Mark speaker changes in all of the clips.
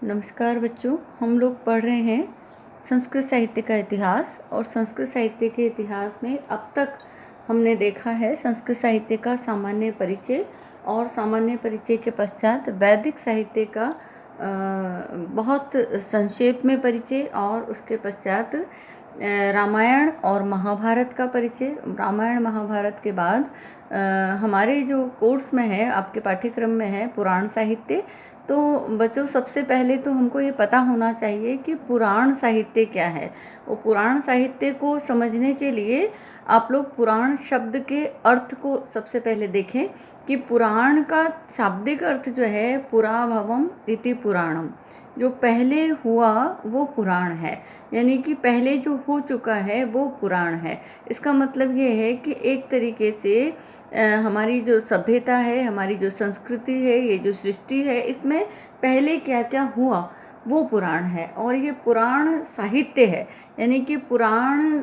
Speaker 1: नमस्कार बच्चों, हम लोग पढ़ रहे हैं संस्कृत साहित्य का इतिहास। और संस्कृत साहित्य के इतिहास में अब तक हमने देखा है संस्कृत साहित्य का सामान्य परिचय, और सामान्य परिचय के पश्चात वैदिक साहित्य का बहुत संक्षेप में परिचय, और उसके पश्चात रामायण और महाभारत का परिचय। रामायण महाभारत के बाद हमारे जो कोर्स में है, आपके पाठ्यक्रम में है पुराण साहित्य। तो बच्चों, सबसे पहले तो हमको ये पता होना चाहिए कि पुराण साहित्य क्या है। वो पुराण साहित्य को समझने के लिए आप लोग पुराण शब्द के अर्थ को सबसे पहले देखें कि पुराण का शाब्दिक अर्थ जो है पुरा भवम इति पुराणम, जो पहले हुआ वो पुराण है, यानी कि पहले जो हो चुका है वो पुराण है। इसका मतलब ये है कि एक तरीके से हमारी जो सभ्यता है, हमारी जो संस्कृति है, ये जो सृष्टि है, इसमें पहले क्या क्या हुआ वो पुराण है। और ये पुराण साहित्य है, यानी कि पुराण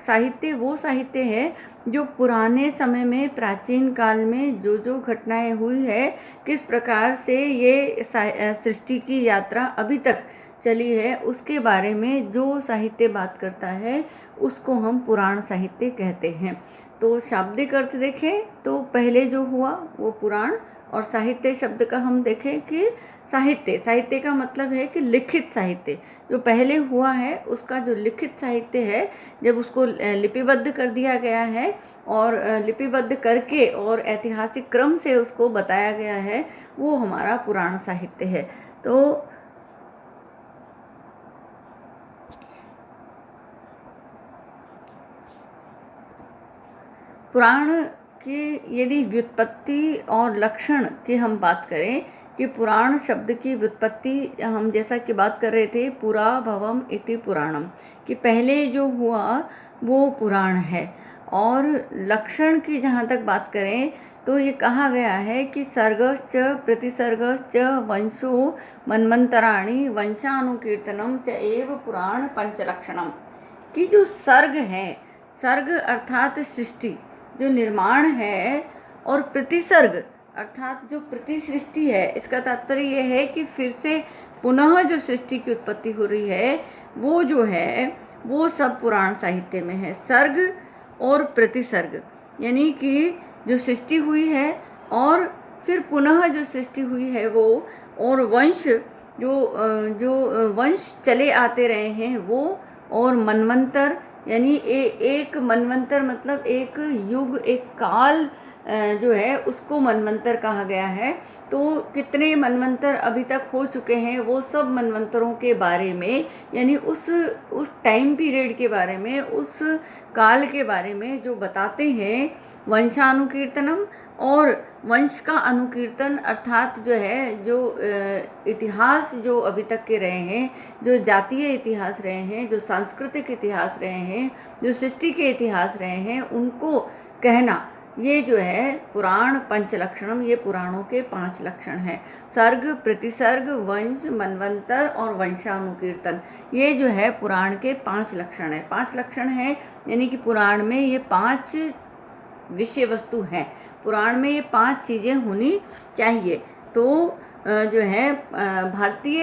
Speaker 1: साहित्य वो साहित्य है जो पुराने समय में, प्राचीन काल में जो जो घटनाएं हुई है, किस प्रकार से ये सृष्टि की यात्रा अभी तक चली है, उसके बारे में जो साहित्य बात करता है उसको हम पुराण साहित्य कहते हैं। तो शाब्दिक अर्थ देखें तो पहले जो हुआ वो पुराण, और साहित्य शब्द का हम देखें कि साहित्य का मतलब है कि लिखित साहित्य, जो पहले हुआ है उसका जो लिखित साहित्य है, जब उसको लिपिबद्ध कर दिया गया है और लिपिबद्ध करके और ऐतिहासिक क्रम से उसको बताया गया है, वो हमारा पुराण साहित्य है। तो पुराण की यदि व्युत्पत्ति और लक्षण की हम बात करें कि पुराण शब्द की व्युत्पत्ति, हम जैसा कि बात कर रहे थे पुरा भवम इति पुराणम, कि पहले जो हुआ वो पुराण है। और लक्षण की जहाँ तक बात करें तो ये कहा गया है कि सर्गश्च प्रतिसर्गश्च वंशो मन्वंतराणि वंशानुकीर्तनम च एव पुराण पंचलक्षणम, कि जो सर्ग है, सर्ग अर्थात सृष्टि जो निर्माण है, और प्रतिसर्ग अर्थात जो प्रतिसृष्टि है, इसका तात्पर्य यह है कि फिर से पुनः जो सृष्टि की उत्पत्ति हो रही है वो जो है वो सब पुराण साहित्य में है। सर्ग और प्रतिसर्ग, यानी कि जो सृष्टि हुई है और फिर पुनः जो सृष्टि हुई है वो, और वंश जो वंश चले आते रहे हैं वो, और मनवंतर, यानी एक मनवंतर मतलब एक युग, एक काल जो है उसको मनवंतर कहा गया है। तो कितने मनवंतर अभी तक हो चुके हैं वो सब मनवंतरों के बारे में, यानी उस टाइम पीरियड के बारे में, उस काल के बारे में जो बताते हैं। वंशानुकीर्तनम, और वंश का अनुकीर्तन अर्थात जो है जो इतिहास जो अभी तक के रहे हैं, जो जातीय इतिहास रहे हैं, जो सांस्कृतिक इतिहास रहे हैं, जो सृष्टि के इतिहास रहे हैं, उनको कहना, ये जो है पुराण पंचलक्षणम, ये पुराणों के 5 लक्षण हैं। सर्ग, प्रतिसर्ग, वंश, मनवंतर और वंशानुकीर्तन, ये जो है पुराण के 5 लक्षण हैं। 5 लक्षण हैं, यानी कि पुराण में ये 5 विषय वस्तु हैं। पुराण में ये 5 चीज़ें होनी चाहिए। तो जो है भारतीय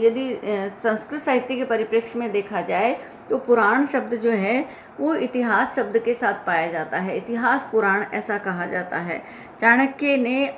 Speaker 1: यदि संस्कृत साहित्य के परिप्रेक्ष्य में देखा जाए तो पुराण शब्द जो है वो इतिहास शब्द के साथ पाया जाता है। इतिहास पुराण ऐसा कहा जाता है। चाणक्य ने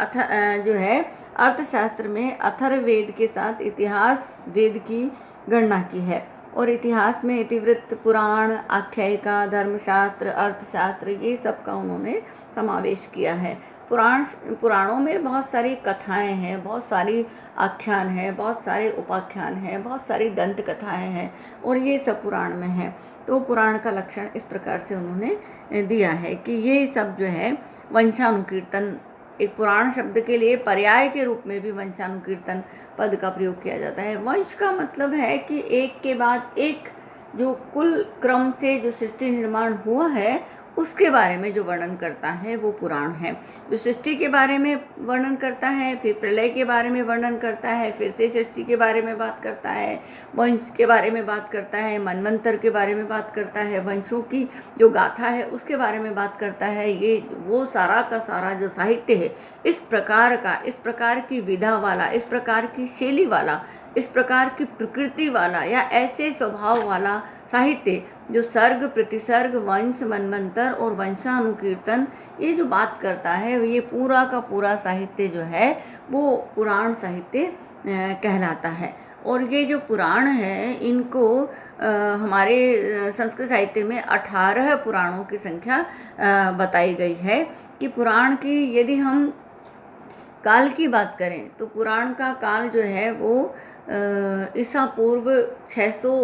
Speaker 1: जो है अर्थशास्त्र में अथर्ववेद के साथ इतिहास वेद की गणना की है। और इतिहास में इतिवृत्त, पुराण, आख्यायिका, धर्मशास्त्र, अर्थशास्त्र, ये सब का उन्होंने समावेश किया है। पुराणों में बहुत सारी कथाएं हैं, बहुत सारी आख्यान हैं, बहुत सारे उपाख्यान हैं, बहुत सारी दंत कथाएं हैं, और ये सब पुराण में है। तो पुराण का लक्षण इस प्रकार से उन्होंने दिया है कि ये सब जो है वंशानुकीर्तन, एक पुराण शब्द के लिए पर्याय के रूप में भी वंशानुकीर्तन पद का प्रयोग किया जाता है। वंश का मतलब है कि एक के बाद एक जो कुल क्रम से जो सृष्टि निर्माण हुआ है उसके बारे में जो वर्णन करता है वो पुराण है। जो सृष्टि के बारे में वर्णन करता है, फिर प्रलय के बारे में वर्णन करता है, फिर से सृष्टि के बारे में बात करता है, वंश के बारे में बात करता है, मनवंतर के बारे में बात करता है, वंशों की जो गाथा है उसके बारे में बात करता है। ये वो सारा का सारा जो साहित्य है इस प्रकार की विधा वाला, इस प्रकार की शैली वाला, इस प्रकार की प्रकृति वाला या ऐसे स्वभाव वाला साहित्य जो सर्ग प्रतिसर्ग वंश मनवंतर और वंशानुकीर्तन ये जो बात करता है, ये पूरा का पूरा साहित्य जो है वो पुराण साहित्य कहलाता है। और ये जो पुराण है इनको हमारे संस्कृत साहित्य में 18 पुराणों की संख्या बताई गई है। कि पुराण की यदि हम काल की बात करें तो पुराण का काल जो है वो ईसा पूर्व 600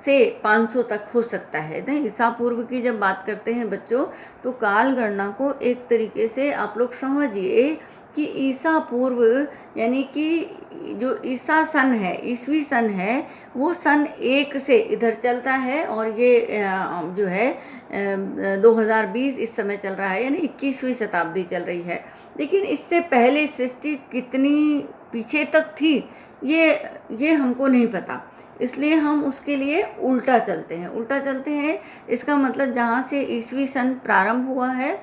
Speaker 1: से 500 तक हो सकता है। नहीं, ईसा पूर्व की जब बात करते हैं बच्चों तो काल गणना को एक तरीके से आप लोग समझिए कि ईसा पूर्व यानी कि जो ईसा सन है, ईसवी सन है, वो सन 1 से इधर चलता है और ये जो है 2020 इस समय चल रहा है, यानी 21वीं शताब्दी चल रही है। लेकिन इससे पहले सृष्टि कितनी पीछे तक थी ये हमको नहीं पता, इसलिए हम उसके लिए उल्टा चलते हैं। इसका मतलब जहाँ से ईसवी सन प्रारंभ हुआ है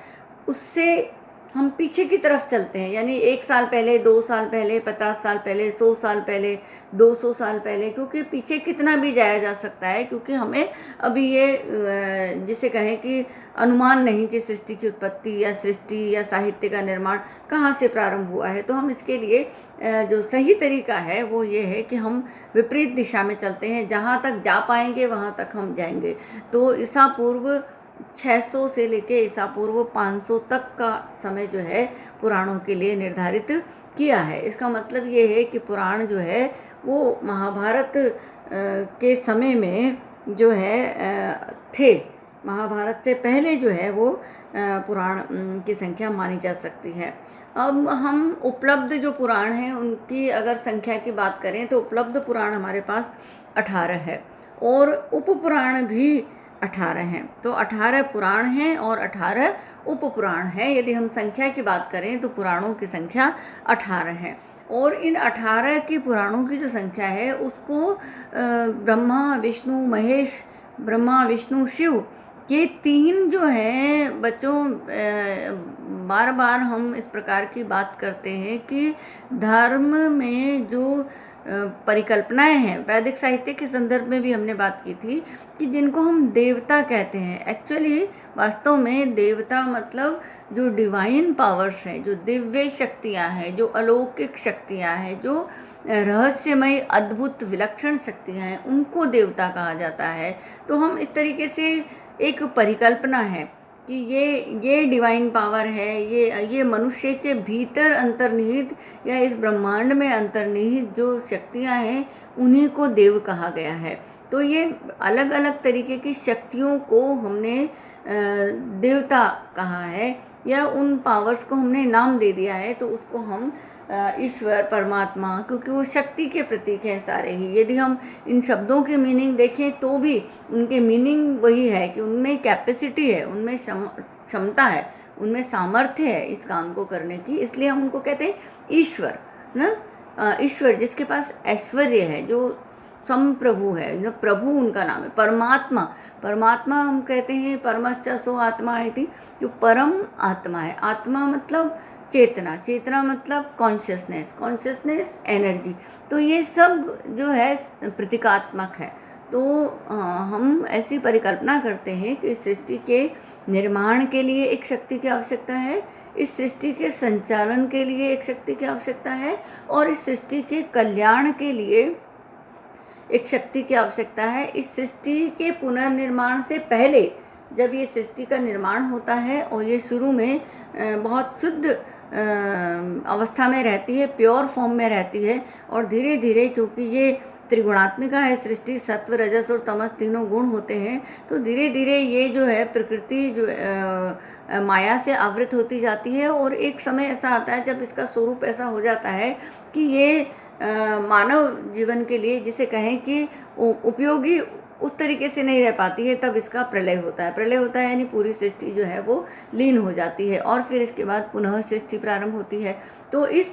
Speaker 1: उससे हम पीछे की तरफ चलते हैं, यानी 1 साल पहले, 2 साल पहले, 50 साल पहले, 100 साल पहले, 200 साल पहले, क्योंकि पीछे कितना भी जाया जा सकता है, क्योंकि हमें अभी ये जिसे कहें कि अनुमान नहीं कि सृष्टि की उत्पत्ति या साहित्य का निर्माण कहाँ से प्रारंभ हुआ है। तो हम इसके लिए जो सही तरीका है वो ये है कि हम विपरीत दिशा में चलते हैं, जहाँ तक जा पाएंगे वहाँ तक हम जाएंगे। तो ईसा पूर्व 600 से लेके ईसा पूर्व 500 तक का समय जो है पुराणों के लिए निर्धारित किया है। इसका मतलब ये है कि पुराण जो है वो महाभारत के समय में जो है थे। महाभारत से पहले जो है वो पुराण की संख्या मानी जा सकती है। अब हम उपलब्ध जो पुराण हैं उनकी अगर संख्या की बात करें तो उपलब्ध पुराण हमारे पास 18 है और उपपुराण भी 18 हैं। तो 18 पुराण हैं और 18 उपपुराण हैं। यदि हम संख्या की बात करें तो पुराणों की संख्या 18 है। और इन 18 की पुराणों की जो संख्या है उसको ब्रह्मा विष्णु शिव ये 3 जो हैं बच्चों, बार बार हम इस प्रकार की बात करते हैं कि धर्म में जो परिकल्पनाएं हैं, वैदिक साहित्य के संदर्भ में भी हमने बात की थी कि जिनको हम देवता कहते हैं, एक्चुअली वास्तव में देवता मतलब जो डिवाइन पावर्स हैं, जो दिव्य शक्तियां हैं, जो अलौकिक शक्तियां हैं, जो रहस्यमय अद्भुत विलक्षण शक्तियां हैं, उनको देवता कहा जाता है। तो हम इस तरीके से एक परिकल्पना है कि ये डिवाइन पावर है, ये मनुष्य के भीतर अंतर्निहित या इस ब्रह्मांड में अंतर्निहित जो शक्तियां हैं उन्हीं को देव कहा गया है। तो ये अलग अलग तरीके की शक्तियों को हमने देवता कहा है या उन पावर्स को हमने नाम दे दिया है, तो उसको हम ईश्वर परमात्मा, क्योंकि वो शक्ति के प्रतीक हैं सारे ही। यदि हम इन शब्दों के मीनिंग देखें तो भी उनके मीनिंग वही है कि उनमें कैपेसिटी है, उनमें क्षमता है, उनमें सामर्थ्य है इस काम को करने की, इसलिए हम उनको कहते हैं ईश्वर ना। ईश्वर जिसके पास ऐश्वर्य है, जो संप्रभु है, जो प्रभु उनका नाम है। परमात्मा हम कहते हैं परमश्च सो आत्मा इति, जो परम आत्मा है। आत्मा मतलब चेतना मतलब कॉन्शियसनेस एनर्जी। तो ये सब जो है प्रतीकात्मक है। तो हम ऐसी परिकल्पना करते हैं कि सृष्टि के निर्माण के लिए एक शक्ति की आवश्यकता है, इस सृष्टि के संचालन के लिए एक शक्ति की आवश्यकता है, और इस सृष्टि के कल्याण के लिए एक शक्ति की आवश्यकता है। इस सृष्टि के पुनर्निर्माण से पहले जब ये सृष्टि का निर्माण होता है और ये शुरू में बहुत शुद्ध अवस्था में रहती है, प्योर फॉर्म में रहती है, और धीरे धीरे क्योंकि ये त्रिगुणात्मिका है सृष्टि, सत्व रजस और तमस तीनों गुण होते हैं, तो धीरे धीरे ये जो है प्रकृति जो माया से आवृत होती जाती है, और एक समय ऐसा आता है जब इसका स्वरूप ऐसा हो जाता है कि ये मानव जीवन के लिए जिसे कहें कि उपयोगी उस तरीके से नहीं रह पाती है, तब इसका प्रलय होता है। प्रलय होता है यानी पूरी सृष्टि जो है वो लीन हो जाती है और फिर इसके बाद पुनः सृष्टि प्रारंभ होती है। तो इस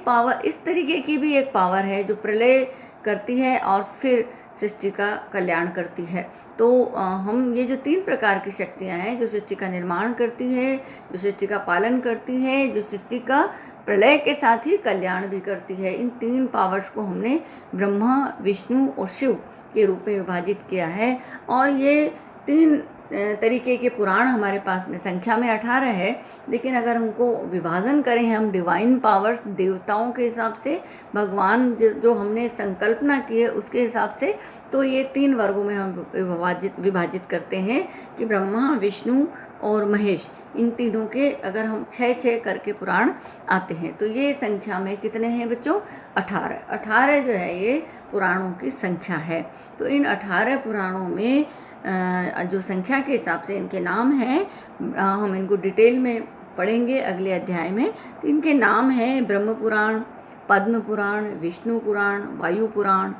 Speaker 1: तरीके की भी एक पावर है जो प्रलय करती है और फिर सृष्टि का कल्याण करती है। तो हम ये जो 3 प्रकार की शक्तियाँ हैं, जो सृष्टि का निर्माण करती है, जो सृष्टि का पालन करती है, जो सृष्टि का प्रलय के साथ ही कल्याण भी करती है, इन 3 पावर्स को हमने ब्रह्मा, विष्णु और शिव के रूप में विभाजित किया है। और ये 3 तरीके के पुराण हमारे पास में संख्या में 18 है, लेकिन अगर हमको विभाजन करें हम डिवाइन पावर्स देवताओं के हिसाब से, भगवान जो हमने संकल्पना की है उसके हिसाब से, तो ये 3 वर्गों में हम विभाजित करते हैं कि ब्रह्मा, विष्णु और महेश, इन तीनों के अगर हम 6-6 करके पुराण आते हैं तो ये संख्या में कितने हैं बच्चों? 18 जो है ये पुराणों की संख्या है। तो इन 18 पुराणों में जो संख्या के हिसाब से इनके नाम हैं, हम इनको डिटेल में पढ़ेंगे अगले अध्याय में। तो इनके नाम हैं ब्रह्म पुराण, पद्म पुराण, विष्णु पुराण, वायु पुराण,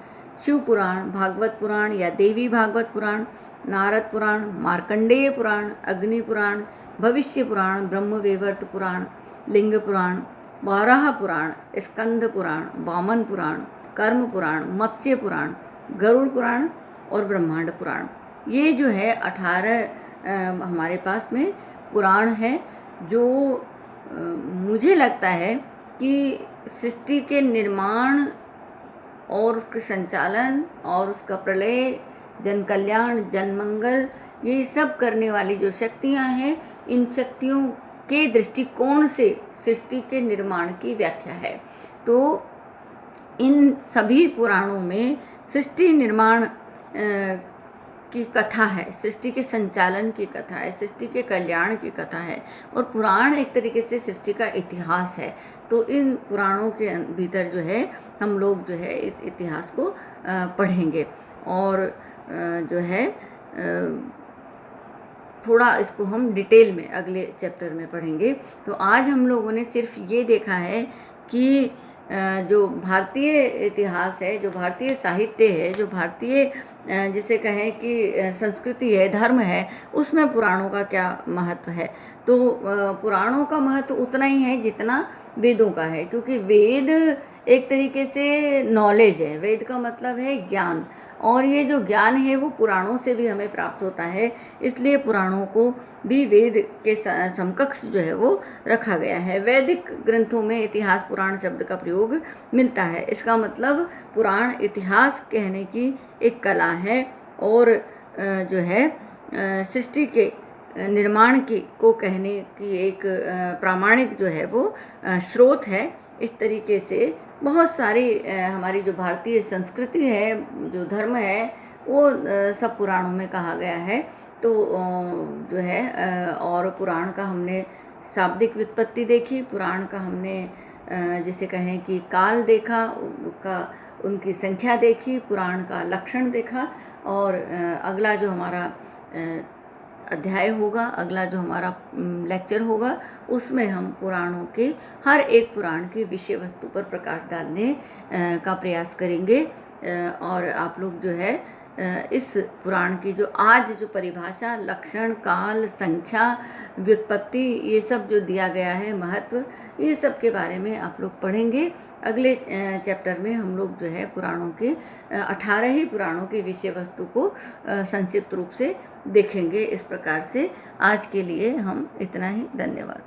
Speaker 1: शिव पुराण, भागवत पुराण या देवी भागवत पुराण, नारद पुराण, मार्कंडेय पुराण, अग्नि पुराण, भविष्य पुराण, ब्रह्मवैवर्त पुराण, लिंग पुराण, वाराह पुराण, स्कंद पुराण, वामन पुराण, कर्म पुराण, मत्स्य पुराण, गरुड़ पुराण और ब्रह्मांड पुराण। ये जो है 18 हमारे पास में पुराण है, जो मुझे लगता है कि सृष्टि के निर्माण और उसके संचालन और उसका प्रलय, जन कल्याण, जन मंगल, ये सब करने वाली जो शक्तियाँ हैं, इन शक्तियों के दृष्टिकोण से सृष्टि के निर्माण की व्याख्या है। तो इन सभी पुराणों में सृष्टि निर्माण की कथा है, सृष्टि के संचालन की कथा है, सृष्टि के कल्याण की कथा है, और पुराण एक तरीके से सृष्टि का इतिहास है। तो इन पुराणों के भीतर जो है हम लोग जो है इस इतिहास को पढ़ेंगे और जो है थोड़ा इसको हम डिटेल में अगले चैप्टर में पढ़ेंगे। तो आज हम लोगों ने सिर्फ ये देखा है कि जो भारतीय इतिहास है, जो भारतीय साहित्य है, जो भारतीय जिसे कहें कि संस्कृति है, धर्म है, उसमें पुराणों का क्या महत्व है। तो पुराणों का महत्व उतना ही है जितना वेदों का है, क्योंकि वेद एक तरीके से नॉलेज है, वेद का मतलब है ज्ञान, और ये जो ज्ञान है वो पुराणों से भी हमें प्राप्त होता है, इसलिए पुराणों को भी वेद के समकक्ष जो है वो रखा गया है। वैदिक ग्रंथों में इतिहास पुराण शब्द का प्रयोग मिलता है। इसका मतलब पुराण इतिहास कहने की एक कला है और जो है सृष्टि के निर्माण को कहने की एक प्रामाणिक जो है वो स्रोत है। इस तरीके से बहुत सारी हमारी जो भारतीय संस्कृति है, जो धर्म है, वो सब पुराणों में कहा गया है। तो जो है और पुराण का हमने शाब्दिक व्युत्पत्ति देखी, पुराण का हमने जिसे कहें कि काल देखा, उनकी संख्या देखी, पुराण का लक्षण देखा, और अगला जो हमारा अध्याय होगा, अगला जो हमारा लेक्चर होगा, उसमें हम पुराणों के हर एक पुराण की विषय वस्तु पर प्रकाश डालने का प्रयास करेंगे। और आप लोग जो है इस पुराण की जो आज जो परिभाषा, लक्षण, काल, संख्या, व्युत्पत्ति, ये सब जो दिया गया है, महत्व, ये सब के बारे में आप लोग पढ़ेंगे। अगले चैप्टर में हम लोग जो है पुराणों के 18 ही पुराणों की विषय वस्तु को संक्षिप्त रूप से देखेंगे। इस प्रकार से आज के लिए हम इतना ही। धन्यवाद।